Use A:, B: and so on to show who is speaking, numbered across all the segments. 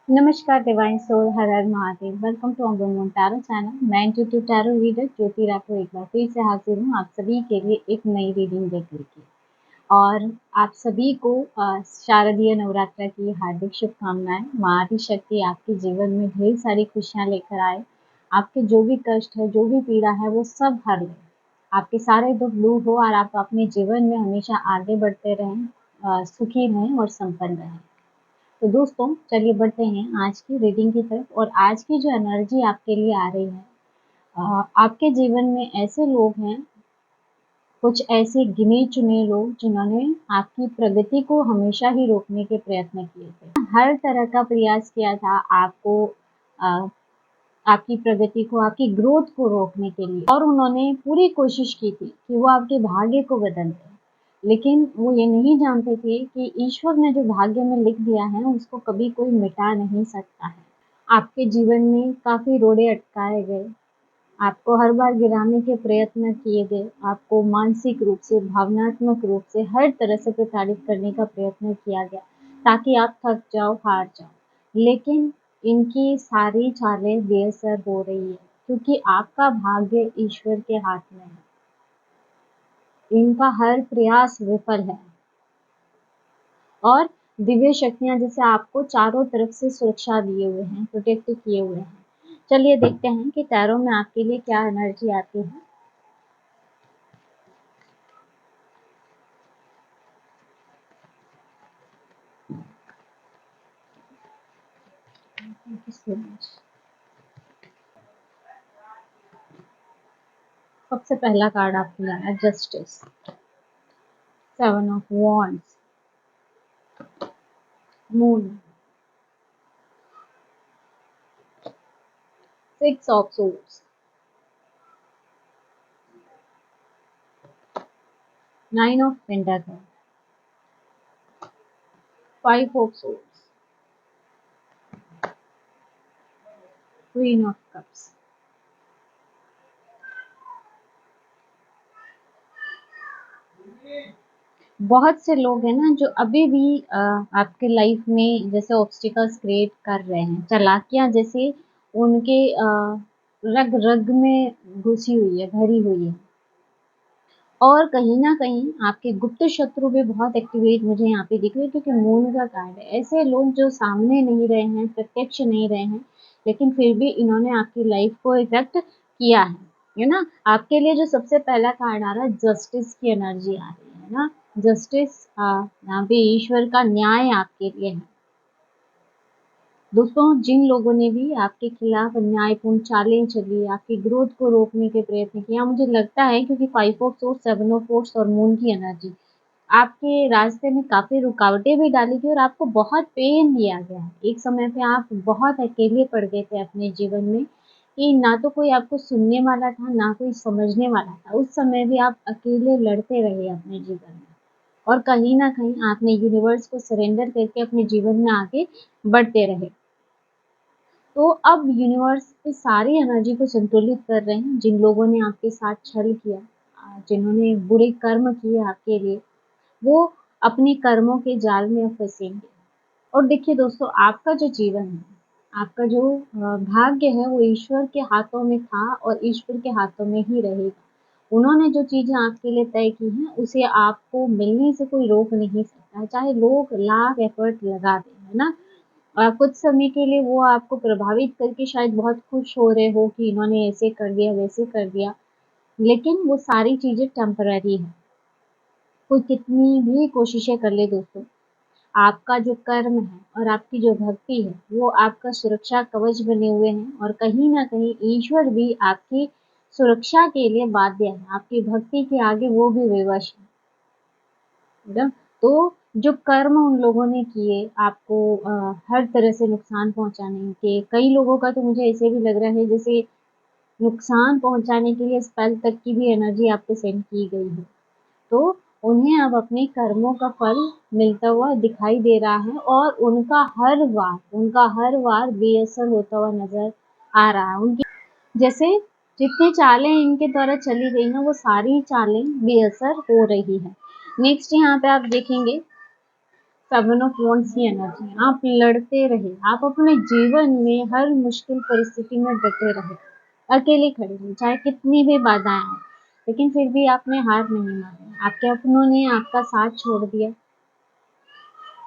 A: नमस्कार divine soul, हर हर Mahadev. Welcome to Amber Moon Tarot channel. मैं intuitive tarot reader Jyoti Rathore एक बार फिर से हाजिर हूँ आप सभी के लिए एक नई रीडिंग लेकर के। और आप सभी को शारदीय नवरात्र की हार्दिक शुभकामनाएं। माँ आदिशक्ति आपके जीवन में ढेर सारी खुशियां लेकर आए। आपके जो भी कष्ट है, जो भी पीड़ा है, वो सब हर ले। आपके सारे दुख दूर हो और आप अपने जीवन में हमेशा आगे बढ़ते रहें, सुखी रहें और संपन्न रहें। तो दोस्तों, चलिए बढ़ते हैं आज की रीडिंग की तरफ। और आज की जो एनर्जी आपके लिए आ रही है, आपके जीवन में ऐसे लोग हैं, कुछ ऐसे गिने चुने लोग जिन्होंने आपकी प्रगति को हमेशा ही रोकने के प्रयत्न किए थे। हर तरह का प्रयास किया था आपको अ, आपकी प्रगति को, आपकी ग्रोथ को रोकने के लिए। और उन्होंने पूरी कोशिश की थी कि वो आपके भाग्य को बदल दें। लेकिन वो ये नहीं जानते थे कि ईश्वर ने जो भाग्य में लिख दिया है उसको कभी कोई मिटा नहीं सकता है। आपके जीवन में काफ़ी रोड़े अटकाए गए, आपको हर बार गिराने के प्रयत्न किए गए, आपको मानसिक रूप से, भावनात्मक रूप से, हर तरह से प्रताड़ित करने का प्रयत्न किया गया ताकि आप थक जाओ, हार जाओ। लेकिन इनकी सारी चालें बेअसर हो रही है क्योंकि आपका भाग्य ईश्वर के हाथ में है। इनका हर प्रयास विफल है और दिव्य शक्तियां जैसे आपको चारों तरफ से सुरक्षा दिए हुए हैं, प्रोटेक्ट किए हुए हैं। चलिए देखते हैं कि टैरो में आपके लिए क्या एनर्जी आती है। Thank you so much। सबसे पहला कार्ड आपके लिए है justice, 7 of wands, moon, 6 of swords, 9 of pentacle, 5 of swords, queen of cups. बहुत से लोग हैं ना जो अभी भी आपके लाइफ में जैसे ऑब्स्टिकल्स क्रिएट कर रहे हैं, चालाकियां जैसे उनके रग रग में घुसी हुई है, भरी हुई है। और कहीं ना कहीं आपके गुप्त शत्रु भी बहुत एक्टिवेट मुझे यहाँ पे दिख रहे हैं क्योंकि मून का कार्ड है। ऐसे लोग जो सामने नहीं रहे हैं, प्रत्यक्ष नहीं रहे हैं, लेकिन फिर भी इन्होंने आपकी लाइफ को इफेक्ट किया है ना। आपके लिए जो सबसे पहला कार्ड आ रहा है, जस्टिस की एनर्जी आ रही है ना। जस्टिस, यहाँ पे ईश्वर का न्याय आपके लिए है। दोस्तों, जिन लोगों ने भी आपके खिलाफ अन्यायपूर्ण चालें चली, आपकी ग्रोथ को रोकने के प्रयत्न किया, मुझे लगता है क्योंकि 5 ऑफ सोर्ड्स, 7 ऑफ वॉन्ड्स और मून की एनर्जी आपके रास्ते में काफी रुकावटें भी डाली थी और आपको बहुत पेन दिया गया है। एक समय पे आप बहुत अकेले पड़ गए थे अपने जीवन में कि ना तो कोई आपको सुनने वाला था, ना कोई समझने वाला था। उस समय भी आप अकेले लड़ते रहे अपने जीवन में और कहीं ना कहीं आपने यूनिवर्स को सरेंडर करके अपने जीवन में आगे बढ़ते रहे। तो अब यूनिवर्स इस सारी एनर्जी को संतुलित कर रहे हैं। जिन लोगों ने आपके साथ छल किया, जिन्होंने बुरे कर्म किए आपके लिए, वो अपने कर्मों के जाल में अब फंसेंगे। और देखिए दोस्तों, आपका जो जीवन है, आपका जो भाग्य है, वो ईश्वर के हाथों में था और ईश्वर के हाथों में ही रहेगा। उन्होंने जो चीजें आपके लिए तय की हैं, उसे आपको मिलने से कोई रोक नहीं सकता, चाहे लोग लाख एफर्ट लगा दें, है ना। कुछ समय के लिए वो आपको प्रभावित करके शायद बहुत खुश हो रहे हो कि इन्होंने ऐसे कर दिया, वैसे कर दिया, लेकिन वो सारी चीजें टेम्पररी है। कोई कितनी भी कोशिशें कर ले दोस्तों, आपका जो कर्म है और आपकी जो भक्ति है, वो आपका सुरक्षा कवच बने हुए हैं। और कहीं ना कहीं ईश्वर भी आपकी सुरक्षा के लिए बाध्य है, आपकी भक्ति के आगे वो भी विवश है ना। तो जो कर्म उन लोगों ने किए आपको हर तरह से नुकसान पहुंचाने के, कई लोगों का तो मुझे ऐसे भी लग रहा है जैसे नुकसान पहुंचाने के लिए स्पेल तक की भी एनर्जी आप पे सेंड की गई है। तो उन्हें अब अपने कर्मों का फल मिलता हुआ दिखाई दे रहा है और उनका हर वार बेअसर होता हुआ नजर आ रहा है। उनकी जैसे जितनी चालें इनके द्वारा चली गई ना, वो सारी चालें बेअसर हो रही है। नेक्स्ट यहाँ पे आप देखेंगे सेवन ऑफ वॉन्ड्स की एनर्जी है। आप लड़ते रहे, आप अपने जीवन में हर मुश्किल परिस्थिति में डटे रहे, अकेले खड़े रहे, चाहे कितनी भी बाधाएं आए, लेकिन फिर भी आपने हार नहीं मानी। आपके अपनों ने आपका साथ छोड़ दिया,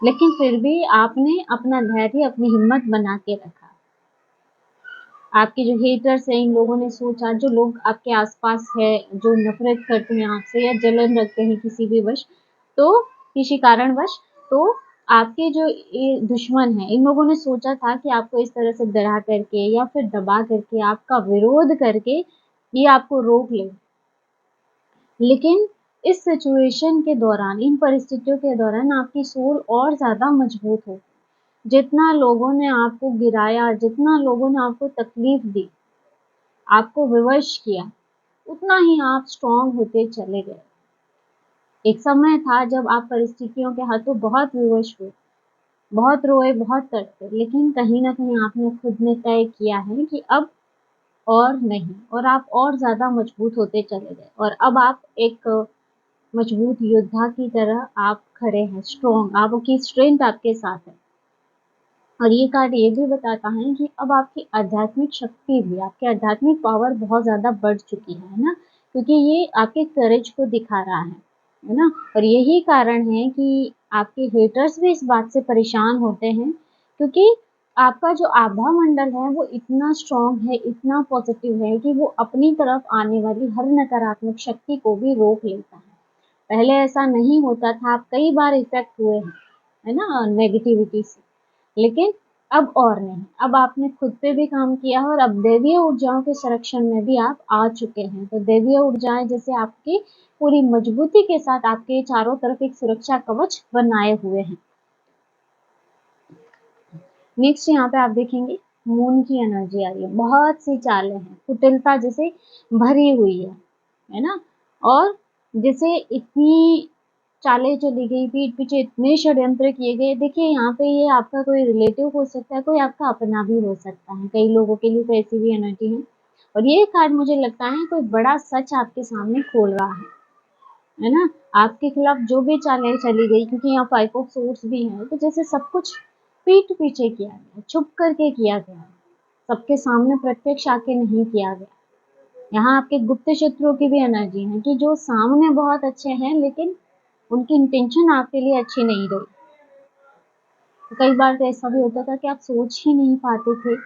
A: लेकिन फिर भी आपने अपना धैर्य, अपनी हिम्मत बना के रखा। आपके जो हेटर्स हैं, इन लोगों ने सोचा, जो लोग आपके आसपास है, जो नफरत करते हैं आपसे या जलन रखते हैं किसी भी वश, तो किसी कारणवश, तो आपके जो ये दुश्मन है, इन लोगों ने सोचा था कि आपको इस तरह से डरा करके या फिर दबा करके, आपका विरोध करके ये आपको रोक ले। लेकिन इस सिचुएशन के दौरान, इन परिस्थितियों के दौरान आपकी सोल और ज्यादा मजबूत हो। जितना लोगों ने आपको गिराया, जितना लोगों ने आपको तकलीफ दी, आपको विवश किया, उतना ही आप स्ट्रांग होते चले गए। एक समय था जब आप परिस्थितियों के हाथों बहुत विवश हुए, बहुत रोए, बहुत तड़पे, लेकिन कहीं ना कहीं आपने खुद ने तय किया है कि अब और नहीं, और आप और ज्यादा मजबूत होते चले गए, और अब आप एक मजबूत योद्धा की तरह आप खड़े हैं, स्ट्रॉन्ग, आपकी स्ट्रेंथ आपके साथ है। और ये कार्ड ये भी बताता है कि अब आपकी आध्यात्मिक शक्ति भी, आपकी आध्यात्मिक पावर बहुत ज़्यादा बढ़ चुकी है ना, क्योंकि ये आपके करेज को दिखा रहा है ना। और यही कारण है कि आपके हेटर्स भी इस बात से परेशान होते हैं, क्योंकि आपका जो आभा मंडल है वो इतना स्ट्रांग है, इतना पॉजिटिव है कि वो अपनी तरफ आने वाली हर नकारात्मक शक्ति को भी रोक लेता है। पहले ऐसा नहीं होता था, आप कई बार इफेक्ट हुए हैं, है ना, नेगेटिविटी से, लेकिन अब और नहीं। अब आपने खुद पे भी काम किया है, और अब दैवीय ऊर्जाओं के संरक्षण में भी आप आ चुके हैं। तो दैवीय ऊर्जाएं जैसे आपकी पूरी मजबूती के साथ आपके चारों तरफ एक सुरक्षा कवच बनाए हुए हैं। नेक्स्ट यहाँ पे आप देखेंगे मून की एनर्जी आ रही है। बहुत सी चालें हैं, कुटिलता जैसे भरी हुई है ना, और जैसे इतनी चालें चली गई, पीठ पीछे इतने षड्यंत्र किए गए। देखिए यहाँ पे ये आपका कोई रिलेटिव हो सकता है, कोई आपका अपना भी हो सकता है, कई लोगों के लिए तो ऐसी भी एनर्जी है। और ये कार्ड मुझे लगता है कोई बड़ा सच आपके सामने खोल रहा है ना। आपके खिलाफ जो भी चालें चली गई, क्योंकि यहाँ 5 ऑफ सोर्स भी है, तो जैसे सब कुछ पीठ पीछे किया गया, छुप करके किया गया, सबके सामने प्रत्यक्ष आके नहीं किया गया। यहाँ आपके गुप्त शत्रुओं की भी एनर्जी है कि जो सामने बहुत अच्छे हैं, लेकिन उनकी इंटेंशन आपके लिए अच्छी नहीं रही। तो कई बार तो ऐसा भी होता था कि आप सोच ही नहीं पाते थे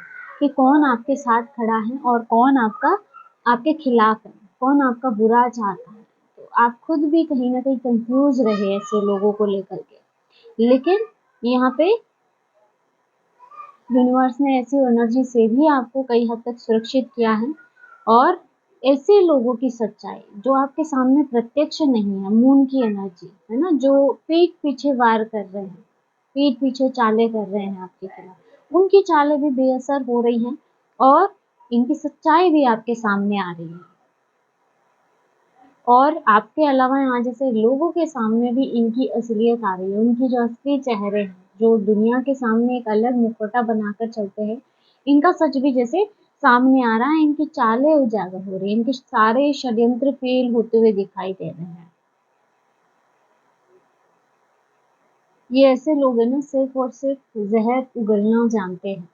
A: कि कौन आपके साथ खड़ा है और कौन आपके खिलाफ है, कौन आपका बुरा चाहता है। तो आप खुद भी कहीं ना कहीं कंफ्यूज रहे ऐसे लोगों को लेकर के। लेकिन यहाँ पे यूनिवर्स ने ऐसी एनर्जी से भी आपको कई हद तक सुरक्षित किया है। और ऐसे लोगों की सच्चाई जो आपके सामने प्रत्यक्ष नहीं है, मून की एनर्जी है ना, जो पीठ पीछे वार कर रहे हैं, पीठ पीछे चालें कर रहे हैं आपके खिलाफ, उनकी चालें भी बेअसर हो रही हैं, और इनकी सच्चाई भी आपके सामने आ रही है। और आपके अलावा यहाँ जैसे लोगों के सामने भी इनकी असलियत आ रही है, उनकी जो असली चेहरे हैं, जो दुनिया के सामने एक अलग मुखौटा बनाकर चलते हैं, इनका सच भी जैसे सामने आ रहा है, इनकी चालें उजागर हो रही है, इनके सारे षड्यंत्र फेल होते हुए दिखाई दे रहे हैं। ये ऐसे लोग हैं ना, सिर्फ और सिर्फ जहर उगलना जानते हैं।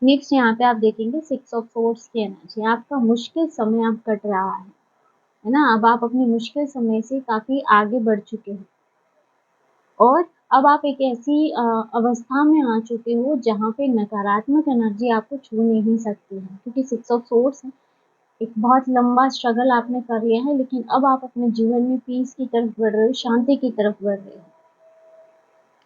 A: नेक्स्ट यहाँ पे आप देखेंगे 6 ऑफ सोर्ड्स की एनर्जी। आपका मुश्किल समय अब कट रहा है ना, अब आप अपने मुश्किल समय से काफी आगे बढ़ चुके हैं, और अब आप एक ऐसी अवस्था में आ चुके हो जहाँ पे नकारात्मक एनर्जी आपको छू नहीं सकती है, क्योंकि 6 ऑफ सोर्ड्स है। एक बहुत लंबा स्ट्रगल आपने कर लिया है, लेकिन अब आप अपने जीवन में पीस की तरफ बढ़ रहे हो, शांति की तरफ बढ़ रहे हो।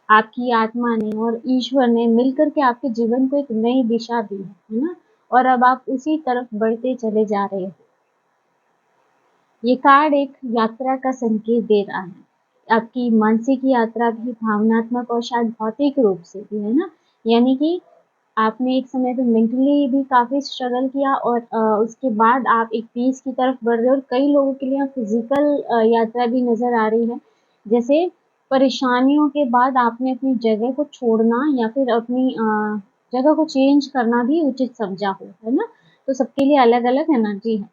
A: आपकी आत्मा ने और ईश्वर ने मिलकर के आपके जीवन को एक नई दिशा दी है ना, और अब आप उसी तरफ बढ़ते चले जा रहे हो। ये कार्ड एक यात्रा का संकेत दे रहा है, आपकी मानसिक यात्रा भी, भावनात्मक और शायद भौतिक रूप से भी, है ना। यानी कि आपने एक समय पे मेंटली भी काफी स्ट्रगल किया, और उसके बाद आप एक पीस की तरफ बढ़ रहे हो। और कई लोगों के लिए फिजिकल यात्रा भी नजर आ रही है, जैसे परेशानियों के बाद आपने अपनी जगह को छोड़ना या फिर अपनी जगह को चेंज करना भी उचित समझा हो, है ना। तो सबके लिए अलग अलग एनर्जी है।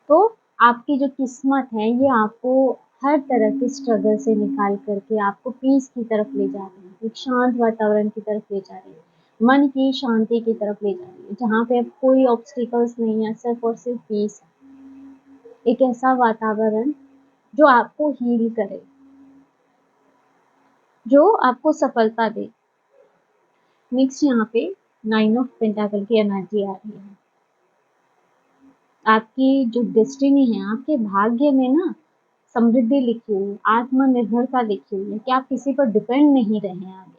A: तो आपकी जो किस्मत है, ये आपको हर तरह के स्ट्रगल से निकाल करके आपको पीस की तरफ ले जा रही है, एक शांत वातावरण की तरफ ले जा रही है, मन की शांति की तरफ ले जा रही है, जहाँ पे अब कोई ऑब्स्टिकल्स नहीं है, सिर्फ और सिर्फ पीस है। एक ऐसा वातावरण जो आपको हील करे, जो आपको सफलता दे। नेक्स्ट यहाँ पे 9 ऑफ पेंटाकल की एनर्जी आ रही है। आपकी जो डेस्टिनी है, आपके भाग्य में ना समृद्धि लिखी हुई है, आत्मनिर्भरता लिखी हुई है कि आप किसी पर डिपेंड नहीं रहे आगे।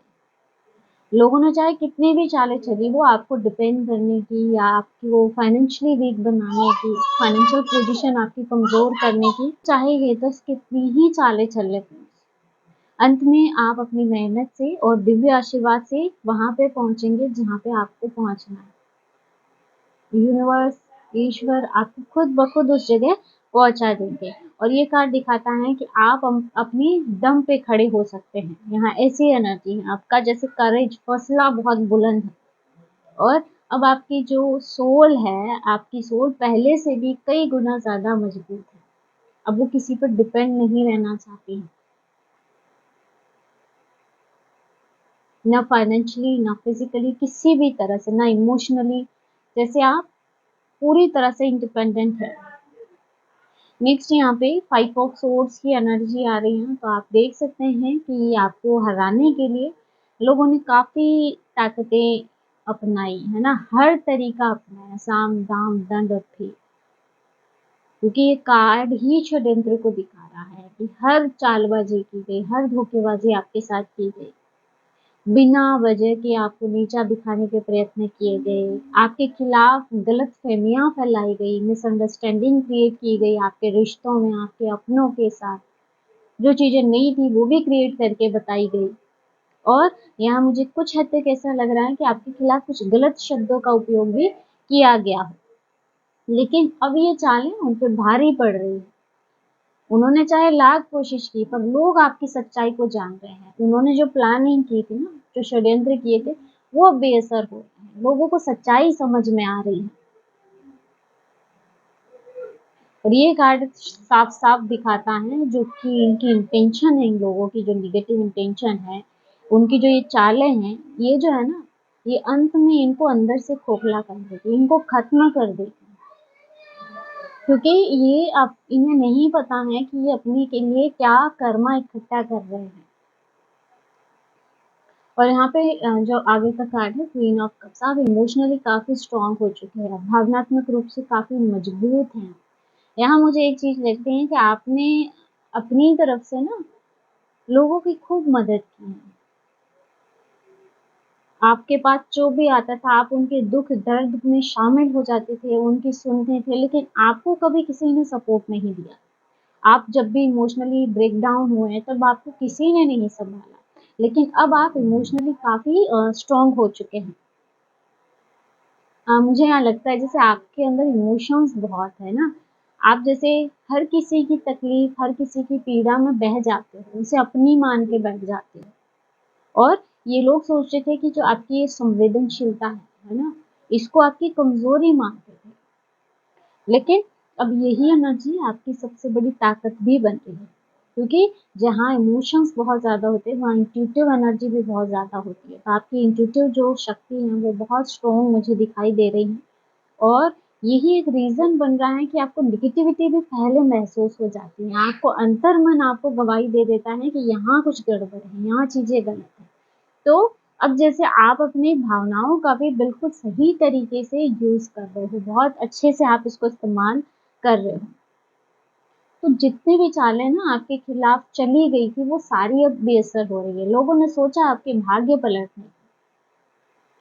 A: लोगों ने चाहे कितनी भी चालें चली, वो आपको डिपेंड करने की या आपको फाइनेंशियली वीक बनाने की, फाइनेंशियल पोजीशन आपकी कमजोर करने की चाहे हेटर्स कितनी ही चालें चले, अंत में आप अपनी मेहनत से और दिव्य आशीर्वाद से वहां पे पहुंचेंगे जहां पे आपको पहुंचना है। यूनिवर्स, ईश्वर आपको खुद ब खुद उस जगह पहुंचा देंगे। और ये कार्ड दिखाता है कि आप अपनी दम पे खड़े हो सकते हैं। यहाँ ऐसी एनर्जी है, आपका जैसे करेज, हौसला बहुत बुलंद है। और अब आपकी जो सोल है, आपकी सोल पहले से भी कई गुना ज्यादा मजबूत है। अब वो किसी पर डिपेंड नहीं रहना चाहती है, ना फाइनेंशियली, ना फिजिकली, किसी भी तरह से, ना इमोशनली। जैसे आप पूरी तरह से इंडिपेंडेंट है। नेक्स्ट यहाँ पे 5 ऑफ सोर्ड्स की एनर्जी आ रही है, तो आप देख सकते हैं कि आपको हराने के लिए लोगों ने काफी ताकतें अपनाई है ना, हर तरीका अपनाया, साम दाम दंड और भेद। क्योंकि ये कार्ड ही षड्यंत्र को दिखा रहा है कि हर चालबाजी की गई, हर धोखेबाजी आपके साथ की गई, बिना वजह के आपको नीचा दिखाने के प्रयत्न किए गए, आपके खिलाफ गलत फहमियां फैलाई गई, मिसअंडरस्टैंडिंग क्रिएट की गई आपके रिश्तों में, आपके अपनों के साथ। जो चीजें नहीं थी वो भी क्रिएट करके बताई गई। और यहाँ मुझे कुछ हद तक ऐसा लग रहा है कि आपके खिलाफ कुछ गलत शब्दों का उपयोग भी किया गया हो, लेकिन अब ये चालें उन पर भारी पड़ रही है। उन्होंने चाहे लाख कोशिश की, पर लोग आपकी सच्चाई को जान रहे हैं। उन्होंने जो प्लानिंग की थी ना, जो षड्यंत्र किए थे, वो अब बेअसर हो रहे हैं। लोगों को सच्चाई समझ में आ रही है। और ये कार्ड साफ साफ दिखाता है जो कि इनकी इंटेंशन है, इन लोगों की जो निगेटिव इंटेंशन है, उनकी जो ये चालें हैं, ये जो है ना, ये अंत में इनको अंदर से खोखला कर देगी, इनको खत्म कर देगी। क्योंकि ये आप इन्हें नहीं पता है कि ये अपने के लिए क्या कर्मा इकट्ठा कर रहे हैं। और यहाँ पे जो आगे का कार्ड है क्वीन ऑफ कप्स, आप इमोशनली काफी स्ट्रांग हो चुके हैं, भावनात्मक रूप से काफी मजबूत हैं। यहाँ मुझे एक चीज लगती है कि आपने अपनी तरफ से ना लोगों की खूब मदद की है। आपके पास जो भी आता था, आप उनके दुख दर्द में शामिल हो जाते थे, उनकी सुनते थे, लेकिन आपको कभी किसी ने सपोर्ट नहीं दिया। आप जब भी इमोशनली ब्रेक डाउन हुए तब आपको किसी ने नहीं संभाला, लेकिन अब आप इमोशनली काफी स्ट्रांग हो चुके हैं। मुझे यहाँ लगता है जैसे आपके अंदर इमोशंस बहुत है ना, आप जैसे हर किसी की तकलीफ, हर किसी की पीड़ा में बह जाते हो, उसे अपनी मान के बैठ जाते हो। और ये लोग सोचते थे कि जो आपकी ये संवेदनशीलता है ना, इसको आपकी कमजोरी मानते थे, लेकिन अब यही एनर्जी आपकी सबसे बड़ी ताकत भी बन रही है। क्योंकि जहाँ इमोशंस बहुत ज़्यादा होते हैं, वहाँ इंट्यूटिव एनर्जी भी बहुत ज़्यादा होती है। तो आपकी इंट्यूटिव जो शक्ति है वो बहुत स्ट्रॉन्ग मुझे दिखाई दे रही है। और यही एक रीज़न बन रहा है कि आपको नेगेटिविटी भी पहले महसूस हो जाती है। आपको अंतर्मन आपको गवाही दे देता है कि यहाँ कुछ गड़बड़ है, यहाँ चीज़ें गलत है। तो अब जैसे आप अपनी भावनाओं का भी बिल्कुल सही तरीके से यूज़ कर रहे हो, बहुत अच्छे से आप इसको इस्तेमाल कर रहे हो। तो जितनी भी चालें ना आपके खिलाफ चली गई थी, वो सारी अब बेअसर हो रही है। लोगों ने सोचा आपके भाग्य पलटने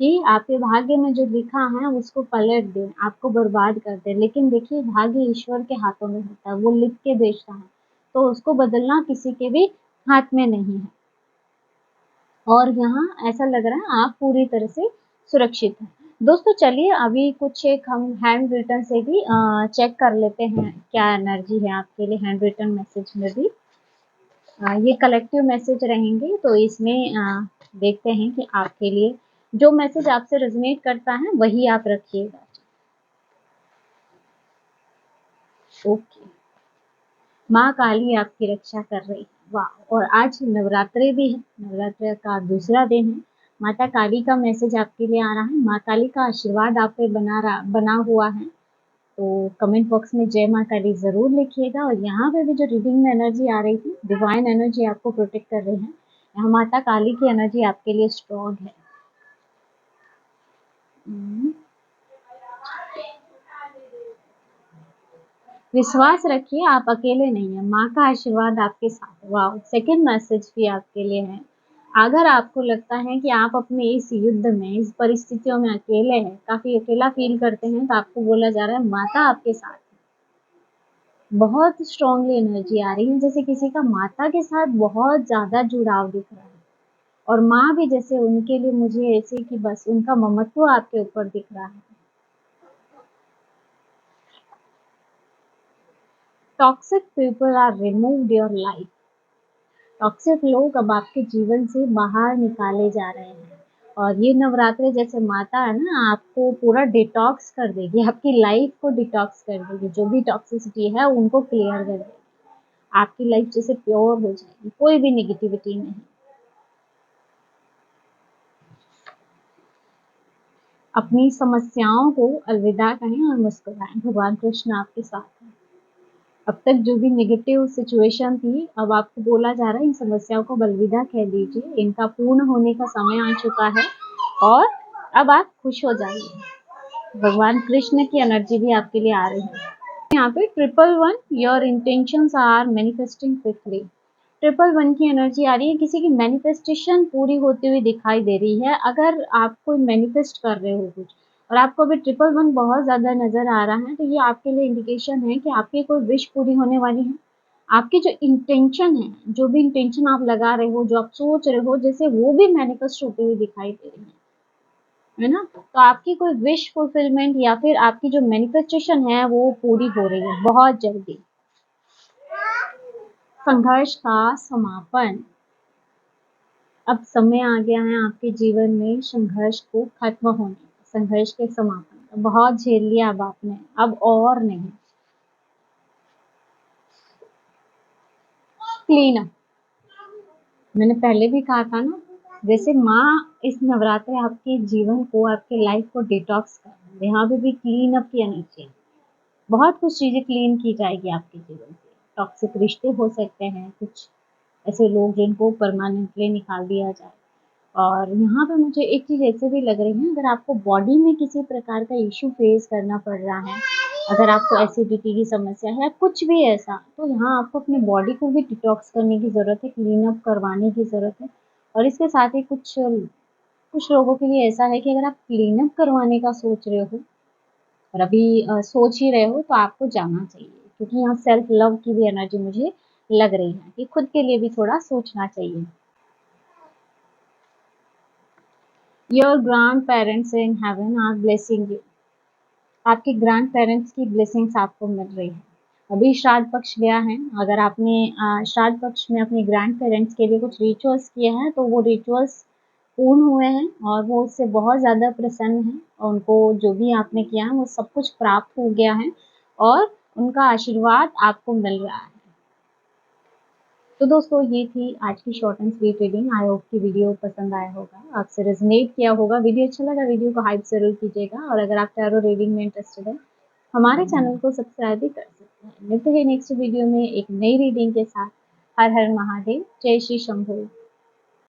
A: कि आपके भाग्य में जो लिखा है उसको पलट दें, आपको बर्बाद कर दें। लेकिन देखिए, भाग्य ईश्वर के हाथों में होता है, वो लिख के भेजता है, तो उसको बदलना किसी के भी हाथ में नहीं है। और यहाँ ऐसा लग रहा है आप पूरी तरह से सुरक्षित हैं। दोस्तों चलिए अभी कुछ एक हम हैंड रिटन से भी चेक कर लेते हैं क्या एनर्जी है आपके लिए हैंड रिटन मैसेज में भी। ये कलेक्टिव मैसेज रहेंगे, तो इसमें देखते हैं कि आपके लिए जो मैसेज आपसे रेजोनेट करता है वही आप रखिएगा। ओके, माँ काली आपकी रक्षा कर रही है। वाह! और आज नवरात्रि भी है, नवरात्र का दूसरा दिन है। माता काली का मैसेज आपके लिए आ रहा है, माँ काली का आशीर्वाद आप पे बना हुआ है। तो कमेंट बॉक्स में जय माँ काली ज़रूर लिखिएगा। और यहाँ पे भी जो रीडिंग में एनर्जी आ रही थी, डिवाइन एनर्जी आपको प्रोटेक्ट कर रही है। यहाँ माता काली की एनर्जी आपके लिए स्ट्रॉन्ग है। हम्म। विश्वास रखिए, आप अकेले नहीं हैं, माँ का आशीर्वाद आपके साथ है। वाह! सेकंड मैसेज भी आपके लिए है। अगर आपको लगता है कि आप अपने इस युद्ध में, इस परिस्थितियों में अकेले हैं, काफ़ी अकेला फ़ील करते हैं, तो आपको बोला जा रहा है माता आपके साथ है। बहुत स्ट्रॉन्गली एनर्जी आ रही है, जैसे किसी का माता के साथ बहुत ज़्यादा जुड़ाव दिख रहा है। और माँ भी जैसे उनके लिए मुझे ऐसे कि बस उनका ममत्व आपके ऊपर दिख रहा है। Toxic people are removed your life. Toxic लोग अब आपके जीवन से बाहर निकाले जा रहे हैं। और ये नवरात्रे जैसे माता है ना, आपको पूरा डिटॉक्स कर देगी, आपकी लाइफ को डिटॉक्स कर देगी, जो भी टॉक्सिसिटी है उनको क्लियर कर देगी। आपकी लाइफ जैसे प्योर हो जाएगी, कोई भी नेगेटिविटी नहीं। अपनी समस्याओं को अलविदा कहें और मुस्कुराएं, भगवान कृष्ण आपके साथ हैं। अब तक जो भी नेगेटिव सिचुएशन थी, अब आपको बोला जा रहा है इन समस्याओं को अलविदा कह दीजिए, इनका पूर्ण होने का समय आ चुका है और अब आप खुश हो जाइए। भगवान कृष्ण की एनर्जी भी आपके लिए आ रही है। यहाँ पे 111 your intentions are manifesting quickly. 111 की एनर्जी आ रही है, किसी की मैनिफेस्टेशन पूरी होती हुई दिखाई दे रही है। अगर आप कोई मैनिफेस्ट कर रहे हो कुछ और आपको अभी 111 बहुत ज़्यादा नज़र आ रहा है, तो ये आपके लिए इंडिकेशन है कि आपकी कोई विश पूरी होने वाली है। आपकी जो इंटेंशन है, जो भी इंटेंशन आप लगा रहे हो, जो आप सोच रहे हो, जैसे वो भी मैनिफेस्ट होती हुई दिखाई दे रही है ना? तो आपकी कोई विश फुलफिलमेंट या फिर आपकी जो मैनिफेस्टेशन है वो पूरी हो रही है बहुत जल्दी। संघर्ष का समापन। अब समय आ गया है आपके जीवन में संघर्ष को खत्म होने का, संघर्ष के समापन। बहुत झेल लिया अब आपने, अब और नहीं। Clean up. मैंने पहले भी कहा था ना, जैसे माँ इस नवरात्रे आपके जीवन को, आपके लाइफ को डिटॉक्स कर रही है। यहाँ पे भी क्लीन अप की एनर्जी है। बहुत कुछ चीज़ें क्लीन की जाएगी आपके जीवन से। टॉक्सिक रिश्ते हो सकते हैं, कुछ ऐसे लोग जिनको परमानेंटली निकाल दिया जाए। और यहाँ पे मुझे एक चीज़ ऐसे भी लग रही है, अगर आपको बॉडी में किसी प्रकार का इश्यू फेस करना पड़ रहा है, अगर आपको एसिडिटी की समस्या है या कुछ भी ऐसा, तो यहाँ आपको अपनी बॉडी को भी डिटॉक्स करने की ज़रूरत है, क्लीन अप करवाने की ज़रूरत है। और इसके साथ ही कुछ कुछ लोगों के लिए ऐसा है कि अगर आप क्लीन अप करवाने का सोच रहे हो और अभी सोच ही रहे हो, तो आपको जाना चाहिए, क्योंकि यहाँ सेल्फ लव की भी एनर्जी मुझे लग रही है कि खुद के लिए भी थोड़ा सोचना चाहिए। Your grandparents in heaven are blessing you. आपके ग्रैंड पेरेंट्स की ब्लेसिंग्स आपको मिल रही है। अभी श्राद्ध पक्ष गया है, अगर आपने श्राद्ध पक्ष में अपने ग्रैंड पेरेंट्स के लिए कुछ रिचुअल्स किए हैं, तो वो रिचुअल्स पूर्ण हुए हैं और वो उससे बहुत ज़्यादा प्रसन्न हैं। और उनको जो भी आपने किया है वो सब कुछ प्राप्त हो गया है और उनका आशीर्वाद आपको मिल रहा है। तो दोस्तों, ये थी आज की short and sweet reading. I hope कि वीडियो पसंद आया होगा, आपसे रेजोनेट किया होगा। वीडियो अच्छा लगा, वीडियो को हाइप ज़रूर कीजिएगा। और अगर आप टैरो रीडिंग में इंटरेस्टेड है, हमारे चैनल को सब्सक्राइब भी कर सकते हैं। मिलते हैं नेक्स्ट वीडियो में एक नई रीडिंग के साथ। हर हर महादेव, जय श्री शंभू।